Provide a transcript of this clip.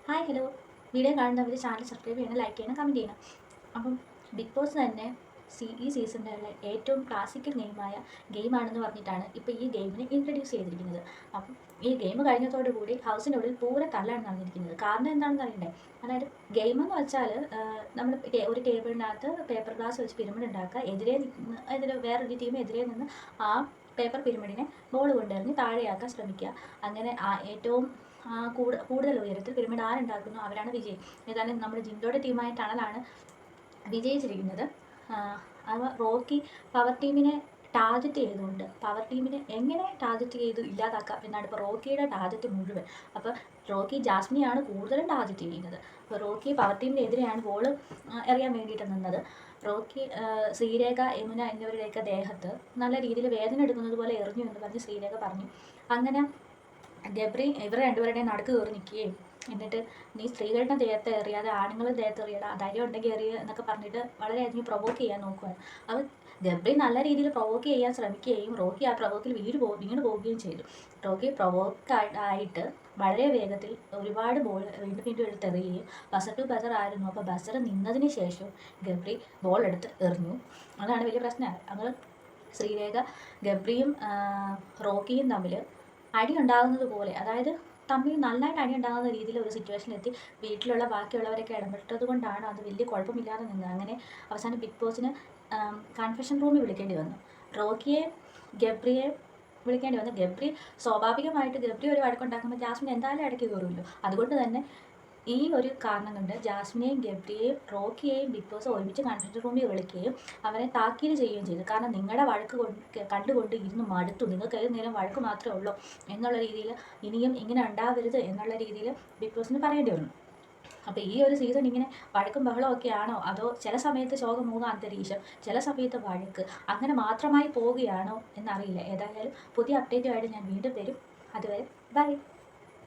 Hi hello. Video കാണുന്നവർ channel subscribe ചെയ്യണം, like ചെയ്യണം, കമൻറ്റ് ചെയ്യണം. അപ്പം ബിഗ് ബോസ് തന്നെ ഈ സീസണിലെ ഏറ്റവും ക്ലാസിക്കൽ ഗെയിമാണെന്ന് പറഞ്ഞിട്ടാണ് ഇപ്പോൾ ഈ ഗെയിമിനെ ഇൻട്രൊഡ്യൂസ് ചെയ്തിരിക്കുന്നത്. അപ്പം ഈ ഗെയിം കഴിഞ്ഞതോടുകൂടി ഹൗസിനുള്ളിൽ പൂര തള്ളാണ് നടന്നിരിക്കുന്നത്. കാരണം എന്താണെന്ന് അറിയണ്ടേ? അതായത് ഗെയിം എന്ന് വെച്ചാൽ നമ്മൾ ഒരു ടേബിളിനകത്ത് പേപ്പർ ഗ്ലാസ് വെച്ച് പിരമിഡ് ഉണ്ടാക്കുക, വേറൊരു ടീം എതിരെ നിന്ന് ആ പേപ്പർ പിരമിഡിനെ ബോൾ കൊണ്ടെറിഞ്ഞ് താഴെയാക്കാൻ ശ്രമിക്കുക. അങ്ങനെ ഏറ്റവും കൂടുതൽ ഉയരത്തിൽ പിരമിഡ് ആരുണ്ടാക്കുന്നു അവരാണ് വിജയി. ഏതായാലും നമ്മുടെ ജിൻഡോയുടെ ടീമായ ടണലാണ് വിജയിച്ചിരിക്കുന്നത്. റോക്കി പവർ ടീമിനെ ടാർഗറ്റ് ചെയ്തുകൊണ്ട് പവർ ടീമിനെ എങ്ങനെ ടാർഗറ്റ് ചെയ്ത് ഇല്ലാതാക്കാം എന്നാണ് ഇപ്പോൾ റോക്കിയുടെ ടാർഗറ്റ് മുഴുവൻ. അപ്പോൾ റോക്കി ജാസ്മിനെയാണ് കൂടുതലും ടാർഗറ്റ് ചെയ്യുന്നത്. അപ്പോൾ റോക്കി പവർ ടീമിനെതിരെയാണ് ബോൾ എറിയാൻ വേണ്ടിയിട്ട് നിന്നത്. റോക്കി ശ്രീരേഖ, യമുന എന്നിവരുടെയൊക്കെ ദേഹത്ത് നല്ല രീതിയിൽ വേദന എടുക്കുന്നത് പോലെ എറിഞ്ഞു എന്ന് പറഞ്ഞ് ശ്രീരേഖ പറഞ്ഞു. അങ്ങനെ ഗബ്രി ഇവർ രണ്ടുപേരുടെയും നടുക്ക് കയറി നിൽക്കുകയും എന്നിട്ട് നീ സ്ത്രീകളുടെ ദേഹത്ത് എറിയാതെ ആണുങ്ങളുടെ ദേഹത്ത് എറിയടാ, ധൈര്യം ഉണ്ടെങ്കിൽ എറിയുക എന്നൊക്കെ പറഞ്ഞിട്ട് വളരെയധികം പ്രൊവോക്ക് ചെയ്യാൻ നോക്കുകയാണ്. അപ്പോൾ ഗബ്രി നല്ല രീതിയിൽ പ്രൊവോക്ക് ചെയ്യാൻ ശ്രമിക്കുകയും റോക്കി ആ പ്രൊവോക്കിൽ വീണ് പോവുകയും ചെയ്തു. റോക്കി പ്രൊവോക്കായിട്ട് വളരെ വേഗത്തിൽ ഒരുപാട് ബോൾ വീണ്ടും എടുത്തെറിയുകയും ബസർ ടു ബസർ ആയിരുന്നു. അപ്പോൾ ബസർ നിന്നതിന് ശേഷം ഗബ്രി ബോൾ എടുത്ത് എറിഞ്ഞു. അതാണ് വലിയ പ്രശ്നമായി. അങ്ങനെ ശ്രീരേഖ ഗബ്രിയും റോക്കിയും തമ്മിൽ അടി ഉണ്ടാകുന്നത് പോലെ, അതായത് തമ്മിൽ നല്ലതായിട്ട് അടി ഉണ്ടാകുന്ന രീതിയിൽ ഒരു സിറ്റുവേഷനിലെത്തി. വീട്ടിലുള്ള ബാക്കിയുള്ളവരൊക്കെ ഇടപെട്ടത് കൊണ്ടാണ് അത് വലിയ കുഴപ്പമില്ലാതെ നിന്നത്. അങ്ങനെ അവസാനം ബിഗ് ബോസിന് കൺഫെഷൻ റൂമിൽ വിളിക്കേണ്ടി വന്നു. റോക്കിയെ ഗബ്രിയെ വിളിക്കേണ്ടി വന്നു. ഗബ്രി സ്വാഭാവികമായിട്ട് ഗബ്രി ഒരു വഴക്കുണ്ടാക്കുമ്പോൾ ജാസ്മിൻ എന്തായാലും ഇടയ്ക്ക് കയറുമല്ലോ. അതുകൊണ്ട് തന്നെ ഈ ഒരു കാരണം കൊണ്ട് ജാസ്മിനെയും ഗബ്രിയെയും റോക്കിയെയും ബിഗ് ബോസ് ഒരുമിച്ച് കൺഫറൻസ് റൂമിൽ വിളിക്കുകയും അവരെ താക്കീത് ചെയ്യുകയും ചെയ്തു. കാരണം നിങ്ങളുടെ വഴക്ക് കണ്ടുകൊണ്ട് ഇരുന്ന് മടുത്തു, നിങ്ങൾക്ക് ഏത് നേരം വഴക്ക് മാത്രമേ ഉള്ളൂ എന്നുള്ള രീതിയിൽ ഇനിയും ഇങ്ങനെ ഉണ്ടാവരുത് എന്നുള്ള രീതിയിൽ ബിഗ് ബോസിന് പറയേണ്ടി വന്നു. അപ്പോൾ ഈ ഒരു സീസൺ ഇങ്ങനെ വഴക്കും ബഹളവും ഒക്കെ ആണോ, അതോ ചില സമയത്ത് ശോകമൂക അന്തരീക്ഷം, ചില സമയത്ത് വഴക്ക്, അങ്ങനെ മാത്രമായി പോവുകയാണോ എന്നറിയില്ല. ഏതായാലും പുതിയ അപ്ഡേറ്റുമായിട്ട് ഞാൻ വീണ്ടും വരും. അതുവരെ ബൈ.